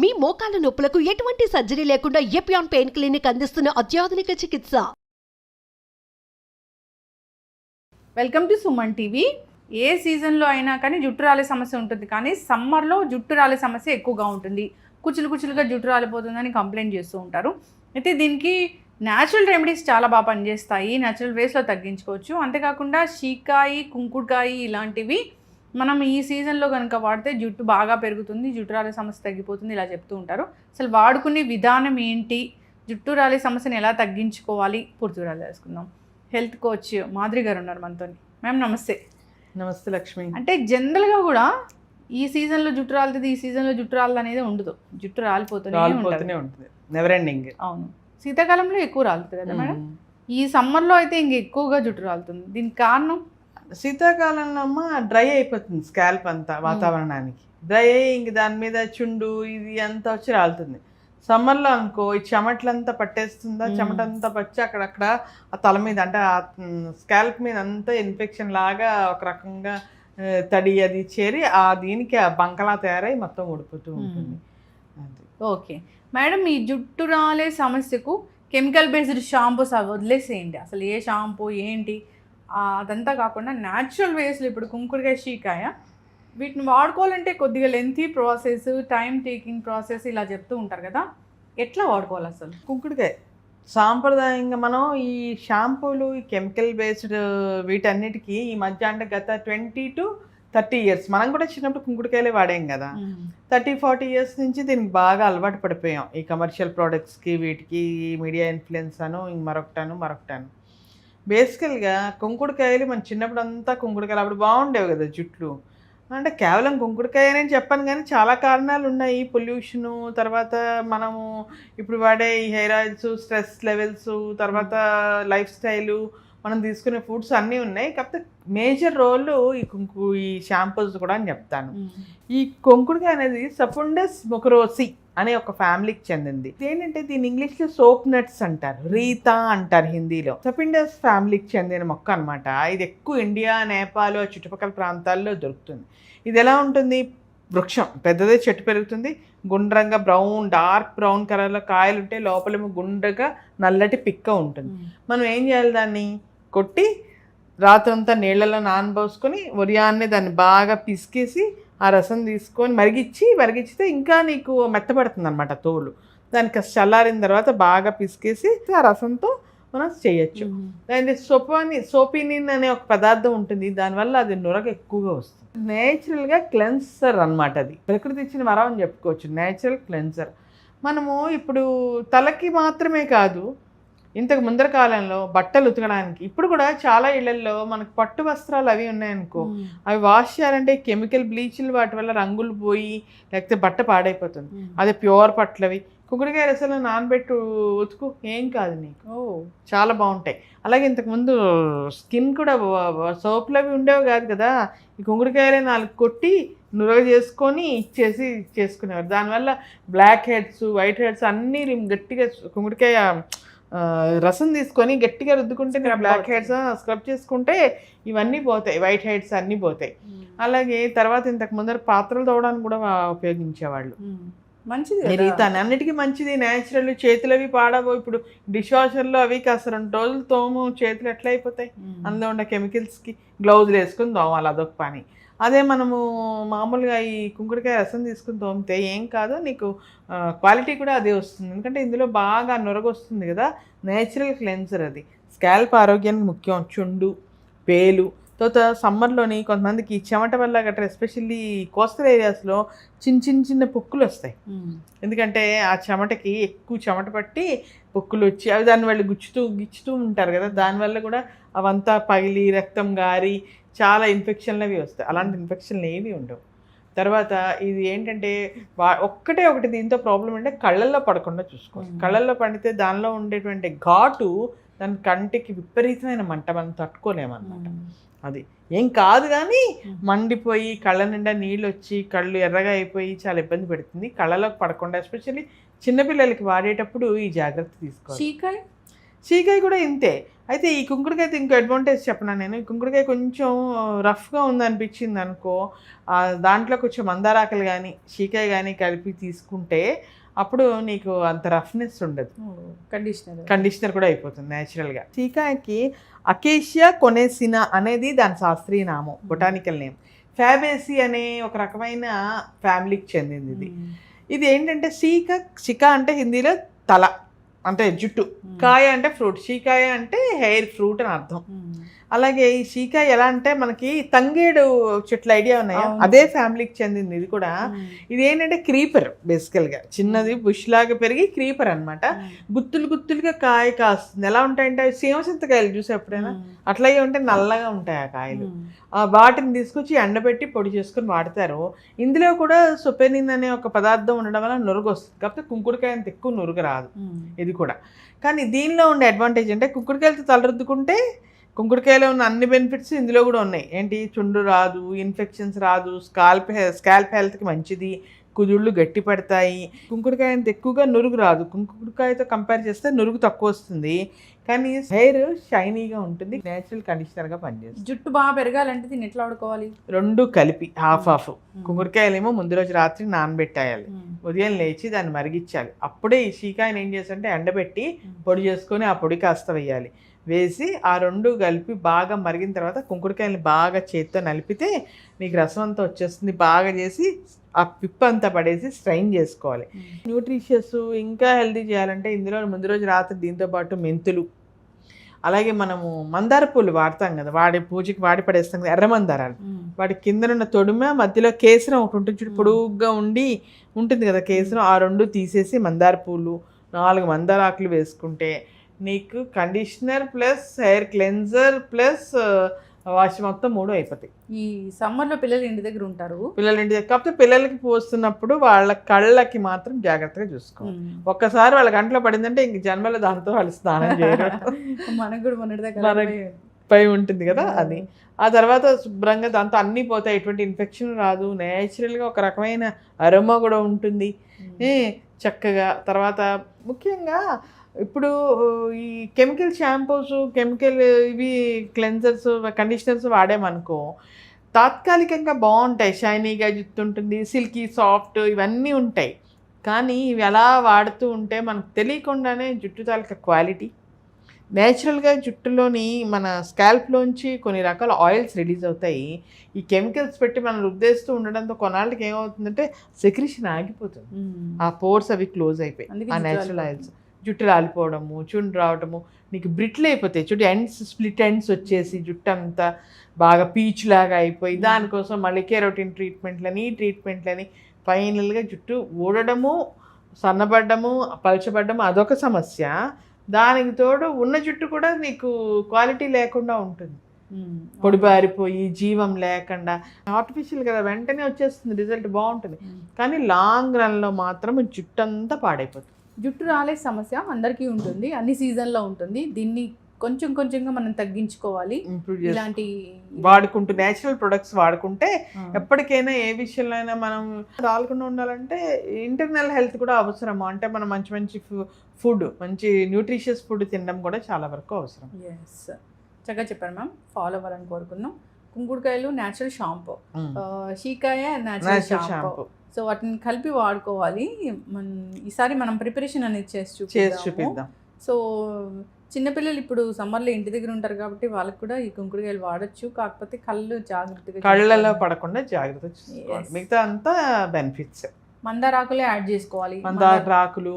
మీ మోకాల నొప్పులకు ఎటువంటి సర్జరీ లేకుండా ఎపియాన్ పెయిన్ క్లినిక్ అందిస్తున్న అత్యాధునిక చికిత్స. Welcome to Suman TV. ఏ సీజన్లో అయినా కానీ జుట్టు రాలే సమస్య ఉంటుంది, కానీ సమ్మర్లో జుట్టు రాలే సమస్య ఎక్కువగా ఉంటుంది. కుచులుగా జుట్టు రాలిపోతుందని కంప్లైంట్ చేస్తూ ఉంటారు. అయితే దీనికి న్యాచురల్ రెమెడీస్ చాలా బాగా పనిచేస్తాయి, న్యాచురల్ వేస్లో తగ్గించుకోవచ్చు. అంతేకాకుండా షీకాయి, కుంకుడుకాయి ఇలాంటివి మనం ఈ సీజన్లో కనుక వాడితే జుట్టు బాగా పెరుగుతుంది, జుట్టు రాలే సమస్య తగ్గిపోతుంది, ఇలా చెప్తూ ఉంటారు. అసలు వాడుకునే విధానం ఏంటి, జుట్టు రాలే సమస్యను ఎలా తగ్గించుకోవాలి, పూర్తిగా తెలుసుకుందాం. హెల్త్ కోచ్ మాధురి గారు ఉన్నారు మనతో. మ్యామ్ నమస్తే. నమస్తే లక్ష్మి. అంటే జనరల్గా కూడా ఈ సీజన్లో జుట్టు రాలుతుంది, ఈ సీజన్లో జుట్టు రాలదు అనేది ఉండదు, జుట్టు రాలిపోతూనే ఉంటుంది. Never ending. అవును, శీతాకాలంలో ఎక్కువ రాలుతుంది కదా మేడం. ఈ సమ్మర్లో అయితే ఇంక ఎక్కువగా జుట్టు రాలుతుంది. దీనికి కారణం శీతాకాలంలో అమ్మ డ్రై అయిపోతుంది స్కాల్ప్ అంతా, వాతావరణానికి డ్రై అయ్యి ఇంక దాని మీద చుండు ఇది అంతా వచ్చి రాలుతుంది. సమ్మర్లో అనుకో ఈ చెమటలంతా పట్టేస్తుందా, చెమట అంతా పచ్చి అక్కడక్కడ ఆ తల మీద అంటే ఆ స్కాల్ప్ మీద అంతా ఇన్ఫెక్షన్ లాగా ఒక రకంగా తడి అది చేరి ఆ దీనికి ఆ బంకలా తయారై మొత్తం ఊడిపోతూ ఉంటుంది. ఓకే మేడం, ఈ జుట్టు రాలే సమస్యకు కెమికల్ బేస్డ్ షాంపూస్ అవి వదిలేసేయండి. అసలు ఏ షాంపూ ఏంటి అదంతా కాకుండా న్యాచురల్ వేస్లో ఇప్పుడు కుంకుడుకాయ, షీకాయ వీటిని వాడుకోవాలంటే కొద్దిగా lengthy process, time taking process ఇలా చెప్తూ ఉంటారు కదా, ఎట్లా వాడుకోవాలి అసలు? కుంకుడుకాయ సాంప్రదాయంగా మనం ఈ షాంపూలు, ఈ కెమికల్ బేస్డ్ వీటన్నిటికీ ఈ మధ్య అంటే గత 20 to 30 years మనం కూడా చిన్నప్పుడు కుంకుడుకాయలే వాడాం కదా. 30-40 years నుంచి దీనికి బాగా అలవాటు పడిపోయాం. ఈ కమర్షియల్ ప్రోడక్ట్స్కి, వీటికి మీడియా ఇన్ఫ్లుయెన్స్ అను మరొకటాను. బేసికల్గా కుంకుడుకాయలు మన చిన్నప్పుడు అంతా కుంకుడుకాయలు అప్పుడు బాగుండేవి కదా జుట్లు. అంటే కేవలం కుంకుడుకాయ అని చెప్పాను, కానీ చాలా కారణాలు ఉన్నాయి. పొల్యూషను, తర్వాత మనము ఇప్పుడు వాడే ఈ హెయిర్ ఆయిల్స్, స్ట్రెస్ లెవెల్స్, తర్వాత లైఫ్ స్టైలు, మనం తీసుకునే ఫుడ్స్ అన్నీ ఉన్నాయి. కాకపోతే మేజర్ రోల్ ఈ షాంపూస్ కూడా అని చెప్తాను. ఈ కుంకుడుకాయ అనేది సఫుండస్ మొకరోసి అనే ఒక ఫ్యామిలీకి చెందింది. ఏంటంటే దీని ఇంగ్లీష్లో సోప్ నట్స్ అంటారు, రీతా అంటారు హిందీలో. సఫిండస్ ఫ్యామిలీకి చెందిన మొక్క అనమాట. ఇది ఎక్కువ ఇండియా, నేపాల్ చుట్టుపక్కల ప్రాంతాల్లో దొరుకుతుంది. ఇది ఎలా ఉంటుంది, వృక్షం పెద్దదే, చెట్టు పెరుగుతుంది, గుండ్రంగా డార్క్ బ్రౌన్ కలర్లో కాయలు ఉంటే లోపలేమో గుండ్రగా నల్లటి పిక్క ఉంటుంది. మనం ఏం చేయాలి, దాన్ని కొట్టి రాత్రంతా నీళ్ళలో నానబోసుకొని ఉదయాన్నే దాన్ని బాగా పిసికేసి ఆ రసం తీసుకొని మరిగిచ్చితే ఇంకా నీకు మెత్తపడుతుంది అనమాట తోలు. దానికి చల్లారిన తర్వాత బాగా పిసికేసి ఆ రసంతో మనం చేయొచ్చు. దాని సోపినిన్ అనే ఒక పదార్థం ఉంటుంది, దానివల్ల అది నురగ ఎక్కువగా వస్తుంది. నేచురల్గా క్లెన్సర్ అనమాట, అది ప్రకృతి ఇచ్చిన వరం అని చెప్పుకోవచ్చు. Natural cleanser. మనము ఇప్పుడు తలకి మాత్రమే కాదు, ఇంతకు ముందర కాలంలో బట్టలు ఉతకడానికి ఇప్పుడు కూడా చాలా ఇళ్లలో మనకు పట్టు వస్త్రాలు అవి ఉన్నాయనుకో, అవి వాష్ చేయాలంటే కెమికల్ బ్లీచ్లు వాటి వల్ల రంగులు పోయి లేకపోతే బట్ట పాడైపోతుంది. అదే ప్యూర్ పట్లవి కుంకుడుకాయ రసంలో నానబెట్టు ఉతుకు, ఏం కాదు నీకు, చాలా బాగుంటాయి. అలాగే ఇంతకుముందు స్కిన్ కూడా సోపులు అవి ఉండేవి కాదు కదా, ఈ కుంకుడుకాయలే 4 కొట్టి నురగ చేసుకొని చేసుకునేవారు. దానివల్ల బ్లాక్ హెడ్స్, వైట్ హెడ్స్ అన్నీ గట్టిగా కుంకుడుకాయ రసం తీసుకొని గట్టిగా రుద్దుకుంటే బ్లాక్ హెడ్స్ స్క్రబ్ చేసుకుంటే ఇవన్నీ పోతాయి, వైట్ హెడ్స్ అన్నీ పోతాయి. అలాగే తర్వాత ఇంతకు ముందర పాత్రలు తోవడానికి కూడా ఉపయోగించేవాళ్ళు. మంచిది రీతాన్ని, అన్నిటికీ మంచిది, న్యాచురల్. చేతులు అవి పాడవు. ఇప్పుడు డిష్ వాషర్లో అవి కాస్త 2 రోజులు తోము, చేతులు ఎట్లా అయిపోతాయి, అందులో ఉన్న కెమికల్స్కి. గ్లౌజులు వేసుకుని తోమాలి, అదొక పని. అదే మనము మామూలుగా ఈ కుంకుడుకాయ రసం తీసుకుని తోమితే ఏం కాదు, నీకు క్వాలిటీ కూడా అదే వస్తుంది. ఎందుకంటే ఇందులో బాగా నొరగ వస్తుంది కదా, నేచురల్ క్లెన్సర్ అది. స్కాల్ప్ ఆరోగ్యానికి ముఖ్యం. చుండు, పేలు, తర్వాత సమ్మర్లోని కొంతమందికి చెమట వల్ల గట్రా, ఎస్పెషల్లీ కోస్టల్ ఏరియాస్లో చిన్న పొక్కులు వస్తాయి. ఎందుకంటే ఆ చెమటకి ఎక్కువ చెమట పట్టి పొక్కులు వచ్చి అవి దాన్ని వాళ్ళు గిచ్చుతూ ఉంటారు కదా, దానివల్ల కూడా అవంతా పగిలి రక్తం గారి చాలా ఇన్ఫెక్షన్లు అవి వస్తాయి. అలాంటి ఇన్ఫెక్షన్లు ఏవి ఉండవు. తర్వాత ఇది ఏంటంటే ఒకటి దీంతో ప్రాబ్లం అంటే కళ్ళల్లో పడకుండా చూసుకోవాలి. కళ్ళల్లో పడితే దానిలో ఉండేటువంటి ఘాటు దాని కంటికి విపరీతమైన మంట, మనం తట్టుకోలేమన్నమాట. అది ఏం కాదు, కానీ మండిపోయి కళ్ళ నిండా నీళ్ళు వచ్చి కళ్ళు ఎర్రగా అయిపోయి చాలా ఇబ్బంది పెడుతుంది. కళ్ళలోకి పడకుండా ఎస్పెషల్లీ చిన్నపిల్లలకి వాడేటప్పుడు ఈ జాగ్రత్త తీసుకోవాలి. చీకాయ కూడా ఇంతే. అయితే ఈ కుంకుడుకాయ అయితే ఇంకో అడ్వాంటేజ్ చెప్పనా నేను. ఈ కుంకుడుకాయ కొంచెం రఫ్గా ఉందనిపించింది అనుకో, దాంట్లో కొంచెం మందారాకులు కానీ చీకాయ కానీ కలిపి తీసుకుంటే అప్పుడు నీకు అంత రఫ్నెస్ ఉండదు. కండిషనర్ కూడా అయిపోతుంది న్యాచురల్గా. చీకాయకి అకేషియా కొనేసినా అనేది దాని శాస్త్రీయ నామం, బొటానికల్ నేమ్. ఫ్యాబేసి అనే ఒక రకమైన ఫ్యామిలీకి చెందింది ఇది. ఇది ఏంటంటే చికా అంటే హిందీలో తల అంటే జుట్టు, కాయ అంటే ఫ్రూట్, చీకాయ అంటే హెయిర్ ఫ్రూట్ అని అర్థం. అలాగే ఈ చీకాయ ఎలా అంటే మనకి తంగేడు చెట్ల ఐడియా ఉన్నాయా, అదే ఫ్యామిలీకి చెందింది ఇది కూడా. ఇది ఏంటంటే క్రీపర్, బేసికల్గా చిన్నది బుష్ లాగా పెరిగి క్రీపర్ అనమాట. గుత్తులు గుత్తులుగా కాయ కాస్తుంది. ఎలా ఉంటాయంటే సీమసింతకాయలు చూసి ఎప్పుడైనా అట్లాగే ఉంటే నల్లగా ఉంటాయి ఆ కాయలు. వాటిని తీసుకొచ్చి ఎండబెట్టి పొడి చేసుకొని వాడతారు. ఇందులో కూడా సొపెనిన్ అనే ఒక పదార్థం ఉండడం వల్ల నురుగు వస్తుంది. కాకపోతే కుంకుడుకాయ అంత ఎక్కువ నురుగు రాదు ఇది కూడా. కానీ దీనిలో ఉండే అడ్వాంటేజ్ అంటే కుంకుడుకాయలతో తలరుద్దుకుంటే కుంకుడుకాయలో ఉన్న అన్ని బెనిఫిట్స్ ఇందులో కూడా ఉన్నాయి. ఏంటి, చుండు రాదు, ఇన్ఫెక్షన్స్ రాదు, స్కాల్ప్ హెల్త్కి మంచిది, కుదుళ్ళు గట్టి పడతాయి. కుంకుడుకాయ అంత ఎక్కువగా నురుగు రాదు. కుంకుడుకాయతో కంపేర్ చేస్తే నురుగు తక్కువ వస్తుంది, కానీ హెయిర్ షైనీగా ఉంటుంది, నేచురల్ కండిషనర్గా పనిచేస్తుంది. జుట్టు బాగా పెరగాలంటే దీన్ని ఎట్లా వాడుకోవాలి? రెండు కలిపి హాఫ్. కుంకుడుకాయలేమో ముందు రోజు రాత్రి నానబెట్టాలి, ఉదయం లేచి దాన్ని మరిగించాలి. అప్పుడే ఈ చీకాయని ఏం చేస్తుంటే ఎండబెట్టి పొడి చేసుకొని ఆ పొడి కాస్త వేయాలి. వేసి ఆ రెండు కలిపి బాగా మరిగిన తర్వాత కుంకుడుకాయలని బాగా చేత్తో నలిపితే నీకు రసం అంతా వచ్చేస్తుంది. బాగా చేసి ఆ పిప్పు అంతా పడేసి స్ట్రైన్ చేసుకోవాలి. న్యూట్రిషియస్ ఇంకా హెల్తీ చేయాలంటే ఇందులో ముందు రోజు రాత్రి దీంతోపాటు మెంతులు, అలాగే మనము మందార పూలు వాడతాం కదా, పూజకి వాడి పడేస్తాం కదా, ఎర్ర మందారాలు. వాటి కిందనున్న తొడిమ మధ్యలో కేసరం ఒకటి ఉంటుంది చూడు, పొడుగ్గా ఉంటుంది కదా కేసరం. ఆ రెండు తీసేసి మందార పూలు 4 మందార ఆకులు వేసుకుంటే నీకు conditioner plus hair cleanser plus wash మొత్తం 3 అయిపోతాయి. ఈ సమ్మర్లో పిల్లలు ఇంటి దగ్గర ఉంటారు, కాకపోతే పిల్లలకి పోస్తున్నప్పుడు వాళ్ళ కళ్ళకి మాత్రం జాగ్రత్తగా చూసుకోవాలి. ఒక్కసారి వాళ్ళ గంటలో పడిందంటే ఇంక జన్మలో దాంతో వాళ్ళు స్నానం చేయరు. మనకు కూడా మనకి పై ఉంటుంది కదా అది. ఆ తర్వాత శుభ్రంగా దాంతో అన్నీ పోతాయి, ఎటువంటి ఇన్ఫెక్షన్ రాదు, నేచురల్గా ఒక రకమైన అరోమా కూడా ఉంటుంది చక్కగా. తర్వాత ముఖ్యంగా ఇప్పుడు ఈ కెమికల్ షాంపూస్, కెమికల్ ఇవి క్లెన్జర్స్, కండిషనర్స్ వాడామనుకో తాత్కాలికంగా బాగుంటాయి, షైనీగా జుట్టు ఉంటుంది, సిల్కీ సాఫ్ట్ ఇవన్నీ ఉంటాయి. కానీ ఇవి ఎలా వాడుతూ ఉంటే మనకు తెలియకుండానే జుట్టు తాలూకా క్వాలిటీ, నేచురల్గా జుట్టులోని మన స్కాల్ప్లోంచి కొన్ని రకాల ఆయిల్స్ రిలీజ్ అవుతాయి. ఈ కెమికల్స్ పెట్టి మనం రుద్దేస్తూ ఉండడంతో కొన్నాళ్ళకి ఏమవుతుందంటే సెక్రిషన్ ఆగిపోతుంది, ఆ పోర్స్ అవి క్లోజ్ అయిపోయి ఆ నేచురల్ ఆయిల్స్. జుట్టు రాలిపోవడము, చుండు రావడము, నీకు బ్రిట్లు అయిపోతాయి చూడు, ఎండ్స్ స్ప్లిట్ ఎండ్స్ వచ్చేసి జుట్టు అంతా బాగా పీచ్ లాగా అయిపోయి దానికోసం మళ్ళీ కెరోటిన్ ట్రీట్మెంట్లని ఫైనల్గా జుట్టు ఊడడము, సన్నబడ్డము, పలచబడ్డము అదొక సమస్య. దానికి తోడు ఉన్న జుట్టు కూడా నీకు క్వాలిటీ లేకుండా ఉంటుంది, పొడిబారిపోయి జీవం లేకుండా. ఆర్టిఫిషియల్ కదా, వెంటనే వచ్చేస్తుంది, రిజల్ట్ బాగుంటుంది, కానీ లాంగ్ రన్లో మాత్రం జుట్టు అంతా పాడైపోతుంది. జుట్టు రాలే సమస్య అందరికీ ఉంటుంది, అన్ని సీజన్లో ఉంటుంది. దీన్ని కొంచెంగా మనం తగ్గించుకోవాలి. ఇలాంటి వాడుకుంటూ నేచురల్ ప్రొడక్ట్స్ వాడుకుంటే ఎప్పటికైనా ఏ విషయంలో అయినా మనం రాలకుండా ఉండాలంటే ఇంటర్నల్ హెల్త్ కూడా అవసరము. అంటే మనం మంచి ఫుడ్, మంచి న్యూట్రిషియస్ ఫుడ్ తినడం కూడా చాలా వరకు అవసరం. ఎస్, చక్కగా చెప్పారు మ్యామ్. ఫాలో అవ్వాలని కోరుకున్నాం. కుంకుడుకాయలు న్యాచురల్ షాంపూ, చీకాయ న్యాచురల్ షాంపూ, సో వాటిని కలిపి వాడుకోవాలి. ఈసారి మనం ప్రిపరేషన్ అనేది చేసి చూపిద్దాం. సో చిన్నపిల్లలు ఇప్పుడు సమ్మర్లో ఇంటి దగ్గర ఉంటారు కాబట్టి వాళ్ళకి కూడా ఈ కుంకుడుకాయలు వాడచ్చు. కాకపోతే కళ్ళలో పడకుండా జాగ్రత్త చూసుకోవాలి. మిగతా అంతా బెనిఫిట్స్. మందారాకులే యాడ్ చేసుకోవాలి. మందారాకులు,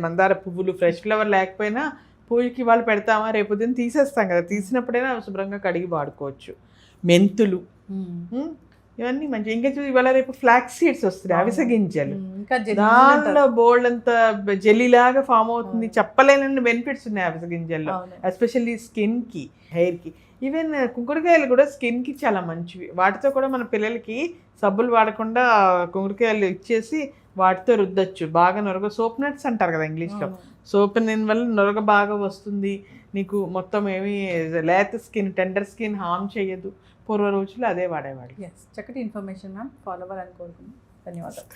మందార పువ్వులు, ఫ్రెష్ ఫ్లవర్ లేకపోయినా పూజకి వాళ్ళు పెడతామా, రేపు దీన్ని తీసేస్తాం కదా, తీసినప్పుడైనా శుభ్రంగా కడిగి వాడుకోవచ్చు. మెంతులు ఇవన్నీ మంచి. ఇంకా ఇవాళ రేపు ఫ్లాక్స్ సీడ్స్ వస్తున్నాయి, అవిసె గింజలు, దానిలో బోల్డ్ అంత జెల్లీలాగా ఫామ్ అవుతుంది. చెప్పలేని బెనిఫిట్స్ ఉన్నాయి అవిసె గింజల్లో, ఎస్పెషల్లీ స్కిన్కి, హెయిర్కి. ఈవెన్ కుంకుడుకాయలు కూడా స్కిన్కి చాలా మంచివి. వాటితో కూడా మన పిల్లలకి సబ్బులు వాడకుండా కుంకుడుకాయలు ఇచ్చేసి వాటితో రుద్దచ్చు. బాగా నొరగ, సోప్ నట్స్ అంటారు కదా ఇంగ్లీష్లో, సోప్ దీని వల్ల నొరగ బాగా వస్తుంది. నీకు మొత్తం ఏమి లేత స్కిన్, టెండర్ స్కిన్ హార్మ్ చేయదు. పూర్వ రోజులు అదే వాడేవాడు. చక్కటి ఇన్ఫర్మేషన్ మ్యామ్. ఫాలో అవ్వాలని కోరుకున్నాం. ధన్యవాదాలు.